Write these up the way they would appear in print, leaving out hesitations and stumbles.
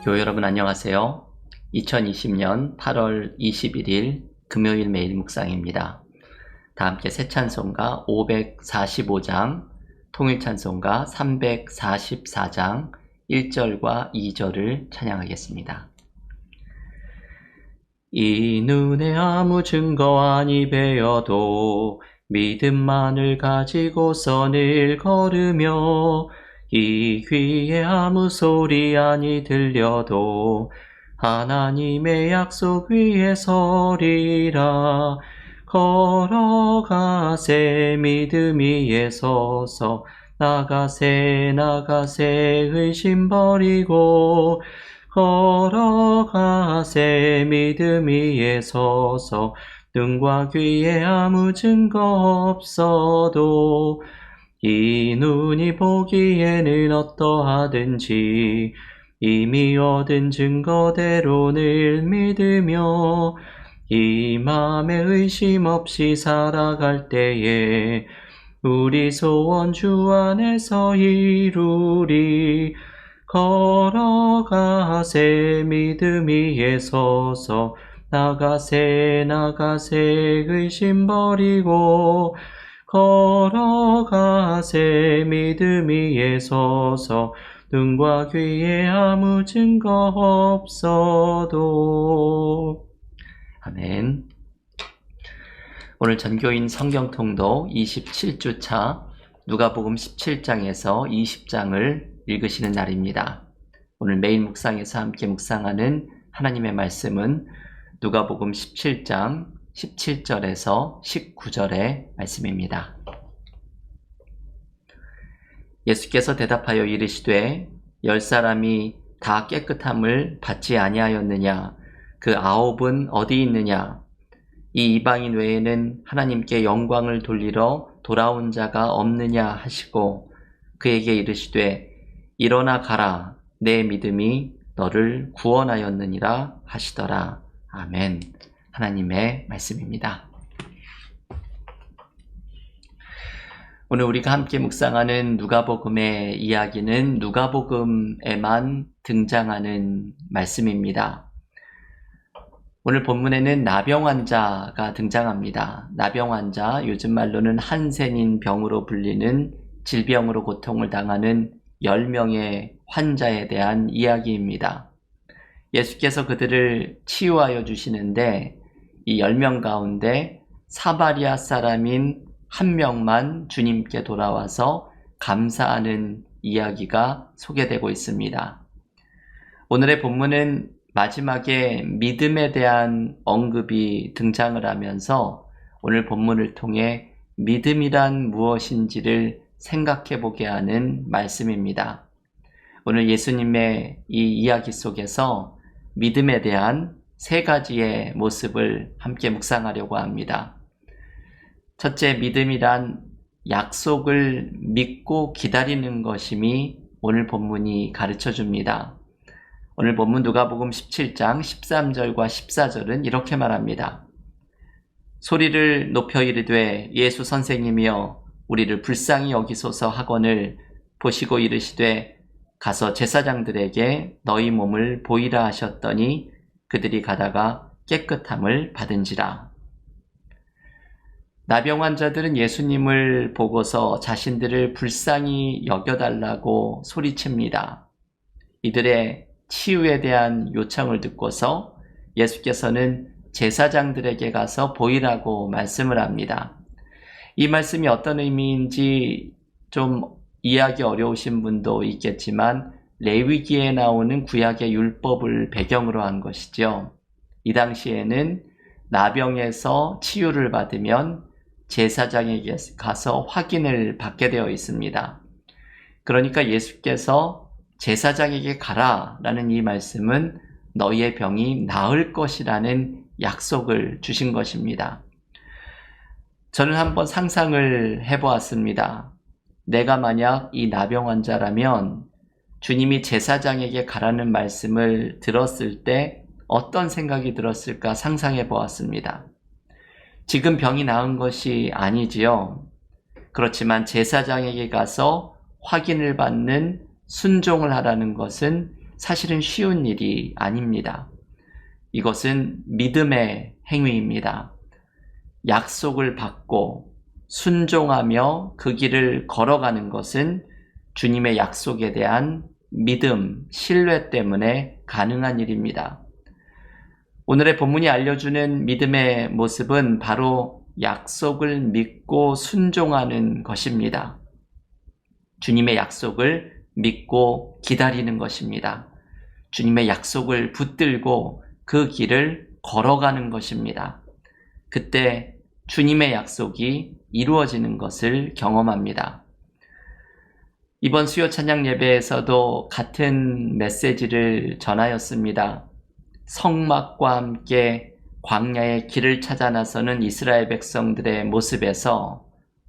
교회 여러분 안녕하세요. 2020년 8월 21일 금요일 매일 묵상입니다. 다 함께 새 찬송가 545장, 통일 찬송가 344장 1절과 2절을 찬양하겠습니다. 이 눈에 아무 증거 아니 배어도 믿음만을 가지고서 늘 걸으며 이 귀에 아무 소리 아니 들려도 하나님의 약속 위에 서리라. 걸어가세 믿음 위에 서서 나가세 의심 버리고 걸어가세 믿음 위에 서서 눈과 귀에 아무 증거 없어도 이 눈이 보기에는 어떠하든지 이미 얻은 증거대로 늘 믿으며 이 맘에 의심 없이 살아갈 때에 우리 소원 주 안에서 이루리. 걸어가세 믿음 위에 서서 나가세 의심 버리고 걸어가세 믿음 위에 서서 눈과 귀에 아무 증거 없어도. 아멘. 오늘 전교인 성경통독 27주차 누가복음 17장에서 20장을 읽으시는 날입니다. 오늘 매일 묵상에서 함께 묵상하는 하나님의 말씀은 누가복음 17장 17절에서 19절의 말씀입니다. 예수께서 대답하여 이르시되 10사람이 다 깨끗함을 받지 아니하였느냐? 그 9은 어디 있느냐? 이 이방인 외에는 하나님께 영광을 돌리러 돌아온 자가 없느냐 하시고 그에게 이르시되 일어나 가라, 내 믿음이 너를 구원하였느니라 하시더라. 아멘. 하나님의 말씀입니다. 오늘 우리가 함께 묵상하는 누가복음의 이야기는 누가복음에만 등장하는 말씀입니다. 오늘 본문에는 나병 환자가 등장합니다. 나병 환자, 요즘 말로는 한센인 병으로 불리는 질병으로 고통을 당하는 10명의 환자에 대한 이야기입니다. 예수께서 그들을 치유하여 주시는데 이 10명 가운데 사마리아 사람인 한 명만 주님께 돌아와서 감사하는 이야기가 소개되고 있습니다. 오늘의 본문은 마지막에 믿음에 대한 언급이 등장을 하면서 오늘 본문을 통해 믿음이란 무엇인지를 생각해 보게 하는 말씀입니다. 오늘 예수님의 이 이야기 속에서 믿음에 대한 3가지의 모습을 함께 묵상하려고 합니다. 첫째, 믿음이란 약속을 믿고 기다리는 것임이 오늘 본문이 가르쳐 줍니다. 오늘 본문 누가복음 17장 13절과 14절은 이렇게 말합니다. 소리를 높여 이르되 예수 선생님이여 우리를 불쌍히 여기소서 하거늘 보시고 이르시되 가서 제사장들에게 너희 몸을 보이라 하셨더니 그들이 가다가 깨끗함을 받은지라. 나병 환자들은 예수님을 보고서 자신들을 불쌍히 여겨달라고 소리칩니다. 이들의 치유에 대한 요청을 듣고서 예수께서는 제사장들에게 가서 보이라고 말씀을 합니다. 이 말씀이 어떤 의미인지 좀 이해하기 어려우신 분도 있겠지만 레위기에 나오는 구약의 율법을 배경으로 한 것이죠. 이 당시에는 나병에서 치유를 받으면 제사장에게 가서 확인을 받게 되어 있습니다. 그러니까 예수께서 제사장에게 가라 라는 이 말씀은 너희의 병이 나을 것이라는 약속을 주신 것입니다. 저는 한번 상상을 해보았습니다. 내가 만약 이 나병 환자라면 주님이 제사장에게 가라는 말씀을 들었을 때 어떤 생각이 들었을까 상상해 보았습니다. 지금 병이 나은 것이 아니지요. 그렇지만 제사장에게 가서 확인을 받는 순종을 하라는 것은 사실은 쉬운 일이 아닙니다. 이것은 믿음의 행위입니다. 약속을 받고 순종하며 그 길을 걸어가는 것은 주님의 약속에 대한 믿음, 신뢰 때문에 가능한 일입니다. 오늘의 본문이 알려주는 믿음의 모습은 바로 약속을 믿고 순종하는 것입니다. 주님의 약속을 믿고 기다리는 것입니다. 주님의 약속을 붙들고 그 길을 걸어가는 것입니다. 그때 주님의 약속이 이루어지는 것을 경험합니다. 이번 수요 찬양 예배에서도 같은 메시지를 전하였습니다. 성막과 함께 광야의 길을 찾아 나서는 이스라엘 백성들의 모습에서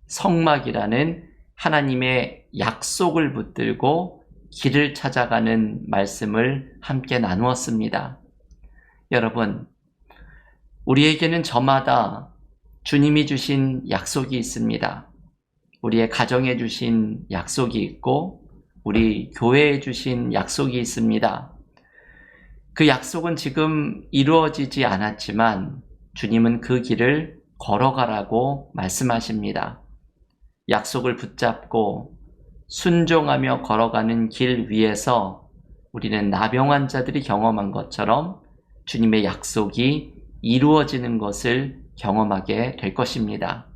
성막이라는 하나님의 약속을 붙들고 길을 찾아가는 말씀을 함께 나누었습니다. 여러분, 우리에게는 저마다 주님이 주신 약속이 있습니다. 우리의 가정에 주신 약속이 있고 우리 교회에 주신 약속이 있습니다. 그 약속은 지금 이루어지지 않았지만 주님은 그 길을 걸어가라고 말씀하십니다. 약속을 붙잡고 순종하며 걸어가는 길 위에서 우리는 나병 환자들이 경험한 것처럼 주님의 약속이 이루어지는 것을 경험하게 될 것입니다.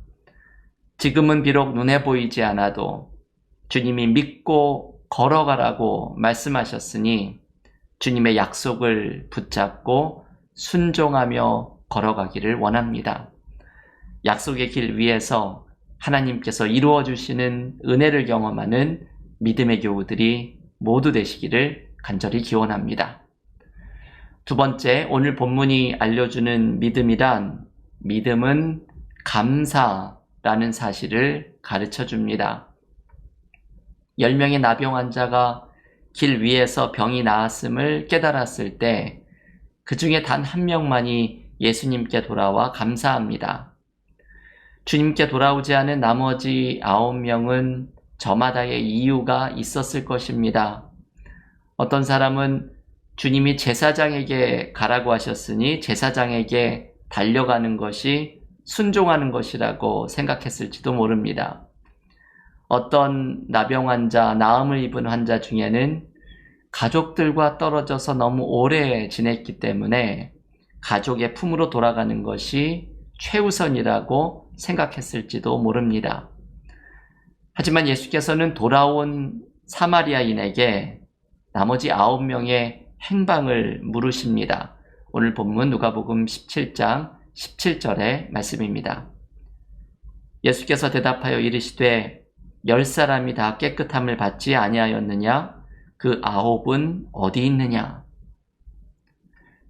지금은 비록 눈에 보이지 않아도 주님이 믿고 걸어가라고 말씀하셨으니 주님의 약속을 붙잡고 순종하며 걸어가기를 원합니다. 약속의 길 위에서 하나님께서 이루어 주시는 은혜를 경험하는 믿음의 교우들이 모두 되시기를 간절히 기원합니다. 두 번째, 오늘 본문이 알려주는 믿음은 감사라는 사실을 가르쳐 줍니다. 10명의 나병 환자가 길 위에서 병이 나았음을 깨달았을 때 그 중에 단 한 명만이 예수님께 돌아와 감사합니다. 주님께 돌아오지 않은 나머지 9명은 저마다의 이유가 있었을 것입니다. 어떤 사람은 주님이 제사장에게 가라고 하셨으니 제사장에게 달려가는 것이 순종하는 것이라고 생각했을지도 모릅니다. 어떤 나병 환자, 나음을 입은 환자 중에는 가족들과 떨어져서 너무 오래 지냈기 때문에 가족의 품으로 돌아가는 것이 최우선이라고 생각했을지도 모릅니다. 하지만 예수께서는 돌아온 사마리아인에게 나머지 9명의 행방을 물으십니다. 오늘 본문 누가복음 17장 17절의 말씀입니다. 예수께서 대답하여 이르시되 10사람이 다 깨끗함을 받지 아니하였느냐? 그 9은 어디 있느냐?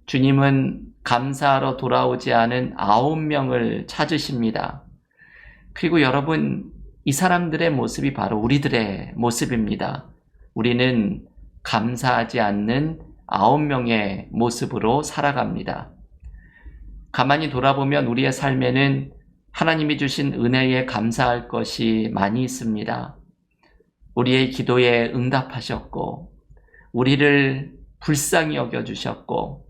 주님은 감사하러 돌아오지 않은 9명을 찾으십니다. 그리고 여러분, 이 사람들의 모습이 바로 우리들의 모습입니다. 우리는 감사하지 않는 9명의 모습으로 살아갑니다. 가만히 돌아보면 우리의 삶에는 하나님이 주신 은혜에 감사할 것이 많이 있습니다. 우리의 기도에 응답하셨고, 우리를 불쌍히 여겨주셨고,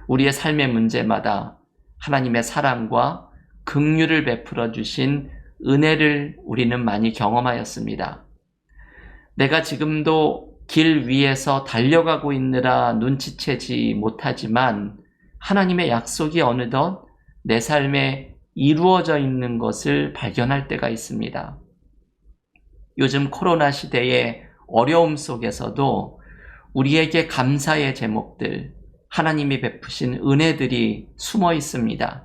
우리의 삶의 문제마다 하나님의 사랑과 긍휼을 베풀어 주신 은혜를 우리는 많이 경험하였습니다. 내가 지금도 길 위에서 달려가고 있느라 눈치채지 못하지만 하나님의 약속이 어느덧 내 삶에 이루어져 있는 것을 발견할 때가 있습니다. 요즘 코로나 시대의 어려움 속에서도 우리에게 감사의 제목들, 하나님이 베푸신 은혜들이 숨어 있습니다.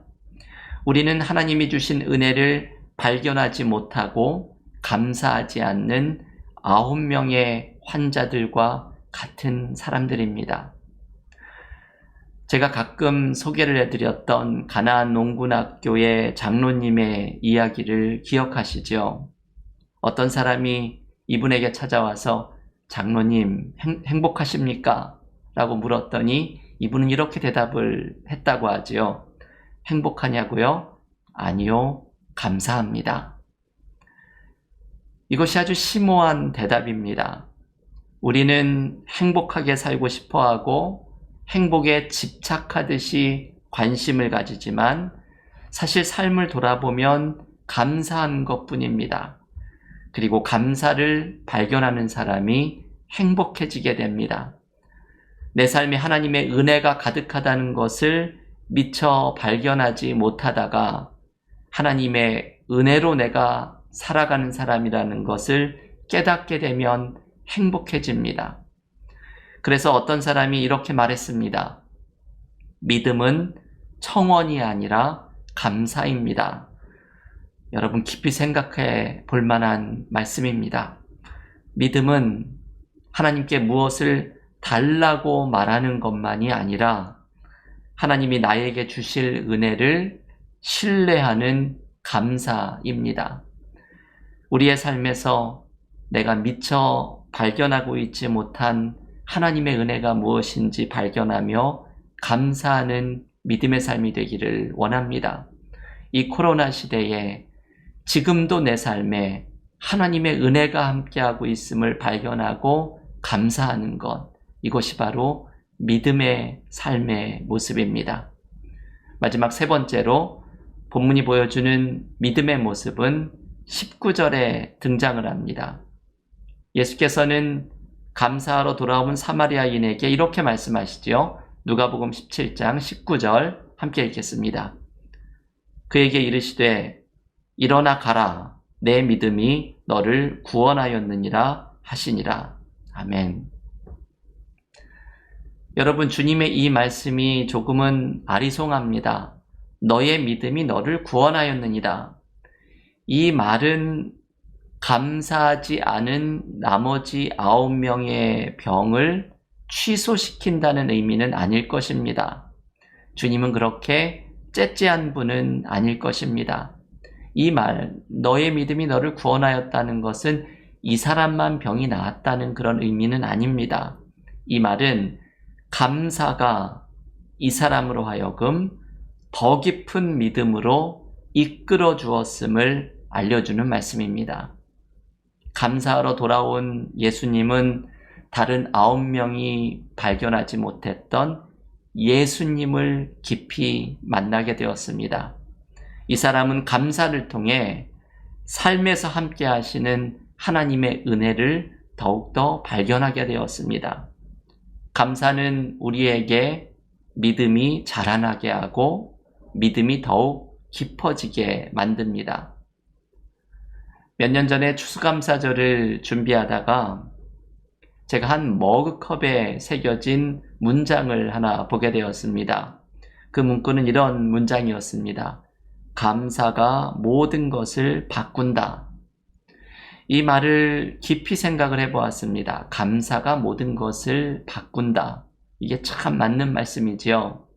우리는 하나님이 주신 은혜를 발견하지 못하고 감사하지 않는 9명의 환자들과 같은 사람들입니다. 제가 가끔 소개를 해드렸던 가나안 농군학교의 장로님의 이야기를 기억하시죠? 어떤 사람이 이분에게 찾아와서 장로님 행복하십니까? 라고 물었더니 이분은 이렇게 대답을 했다고 하지요. 행복하냐고요? 아니요, 감사합니다. 이것이 아주 심오한 대답입니다. 우리는 행복하게 살고 싶어 하고 행복에 집착하듯이 관심을 가지지만 사실 삶을 돌아보면 감사한 것뿐입니다. 그리고 감사를 발견하는 사람이 행복해지게 됩니다. 내 삶에 하나님의 은혜가 가득하다는 것을 미처 발견하지 못하다가 하나님의 은혜로 내가 살아가는 사람이라는 것을 깨닫게 되면 행복해집니다. 그래서 어떤 사람이 이렇게 말했습니다. 믿음은 청원이 아니라 감사입니다. 여러분 깊이 생각해 볼 만한 말씀입니다. 믿음은 하나님께 무엇을 달라고 말하는 것만이 아니라 하나님이 나에게 주실 은혜를 신뢰하는 감사입니다. 우리의 삶에서 내가 미처 발견하고 있지 못한 하나님의 은혜가 무엇인지 발견하며 감사하는 믿음의 삶이 되기를 원합니다. 이 코로나 시대에 지금도 내 삶에 하나님의 은혜가 함께하고 있음을 발견하고 감사하는 것, 이것이 바로 믿음의 삶의 모습입니다. 마지막 세 번째로 본문이 보여주는 믿음의 모습은 19절에 등장을 합니다. 예수께서는 감사하러 돌아온 사마리아인에게 이렇게 말씀하시죠. 누가복음 17장 19절 함께 읽겠습니다. 그에게 이르시되 일어나 가라, 내 믿음이 너를 구원하였느니라 하시니라. 아멘. 여러분, 주님의 이 말씀이 조금은 아리송합니다. 너의 믿음이 너를 구원하였느니라. 이 말은 감사하지 않은 나머지 9명의 병을 취소시킨다는 의미는 아닐 것입니다. 주님은 그렇게 째째한 분은 아닐 것입니다. 이 말, 너의 믿음이 너를 구원하였다는 것은 이 사람만 병이 나았다는 그런 의미는 아닙니다. 이 말은 감사가 이 사람으로 하여금 더 깊은 믿음으로 이끌어 주었음을 알려주는 말씀입니다. 감사하러 돌아온 예수님은 다른 9명이 발견하지 못했던 예수님을 깊이 만나게 되었습니다. 이 사람은 감사를 통해 삶에서 함께 하시는 하나님의 은혜를 더욱더 발견하게 되었습니다. 감사는 우리에게 믿음이 자라나게 하고 믿음이 더욱 깊어지게 만듭니다. 몇 년 전에 추수감사절을 준비하다가 제가 한 머그컵에 새겨진 문장을 하나 보게 되었습니다. 그 문구는 이런 문장이었습니다. 감사가 모든 것을 바꾼다. 이 말을 깊이 생각을 해보았습니다. 감사가 모든 것을 바꾼다. 이게 참 맞는 말씀이지요.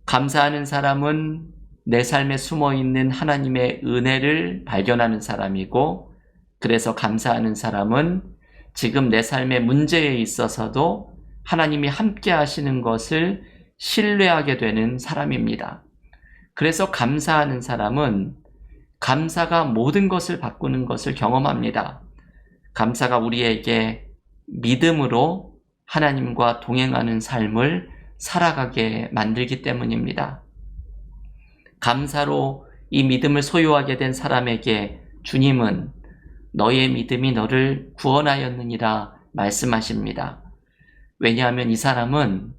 감사하는 사람은 내 삶에 숨어있는 하나님의 은혜를 발견하는 사람이고, 그래서 감사하는 사람은 지금 내 삶의 문제에 있어서도 하나님이 함께 하시는 것을 신뢰하게 되는 사람입니다. 그래서 감사하는 사람은 감사가 모든 것을 바꾸는 것을 경험합니다. 감사가 우리에게 믿음으로 하나님과 동행하는 삶을 살아가게 만들기 때문입니다. 감사로 이 믿음을 소유하게 된 사람에게 주님은 너의 믿음이 너를 구원하였느니라 말씀하십니다. 왜냐하면 이 사람은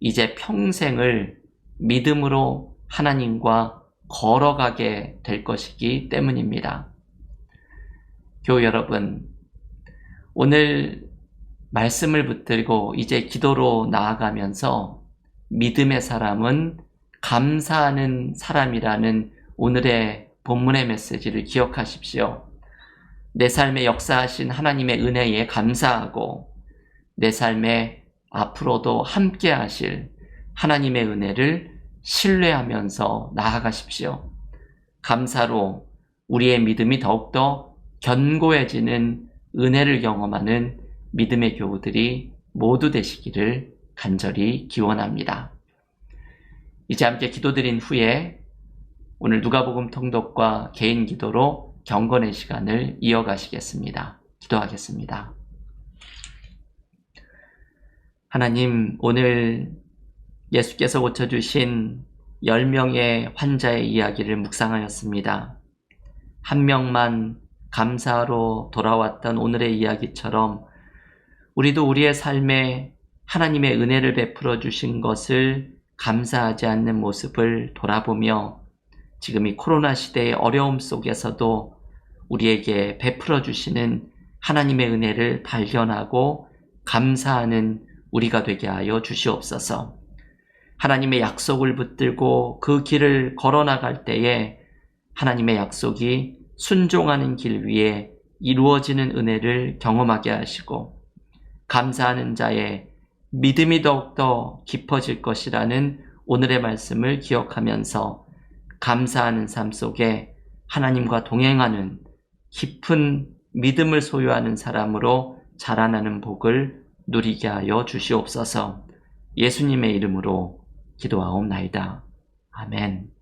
이제 평생을 믿음으로 하나님과 걸어가게 될 것이기 때문입니다. 교우 여러분, 오늘 말씀을 붙들고 이제 기도로 나아가면서 믿음의 사람은 감사하는 사람이라는 오늘의 본문의 메시지를 기억하십시오. 내 삶에 역사하신 하나님의 은혜에 감사하고 내 삶에 앞으로도 함께 하실 하나님의 은혜를 신뢰하면서 나아가십시오. 감사로 우리의 믿음이 더욱더 견고해지는 은혜를 경험하는 믿음의 교우들이 모두 되시기를 간절히 기원합니다. 이제 함께 기도드린 후에 오늘 누가복음 통독과 개인 기도로 경건의 시간을 이어가시겠습니다. 기도하겠습니다. 하나님, 오늘 예수께서 고쳐주신 10명의 환자의 이야기를 묵상하였습니다. 한 명만 감사로 돌아왔던 오늘의 이야기처럼 우리도 우리의 삶에 하나님의 은혜를 베풀어 주신 것을 감사하지 않는 모습을 돌아보며 지금 이 코로나 시대의 어려움 속에서도 우리에게 베풀어 주시는 하나님의 은혜를 발견하고 감사하는 우리가 되게 하여 주시옵소서. 하나님의 약속을 붙들고 그 길을 걸어나갈 때에 하나님의 약속이 순종하는 길 위에 이루어지는 은혜를 경험하게 하시고 감사하는 자의 믿음이 더욱더 깊어질 것이라는 오늘의 말씀을 기억하면서 감사하는 삶 속에 하나님과 동행하는 깊은 믿음을 소유하는 사람으로 자라나는 복을 누리게 하여 주시옵소서. 예수님의 이름으로 기도하옵나이다. 아멘.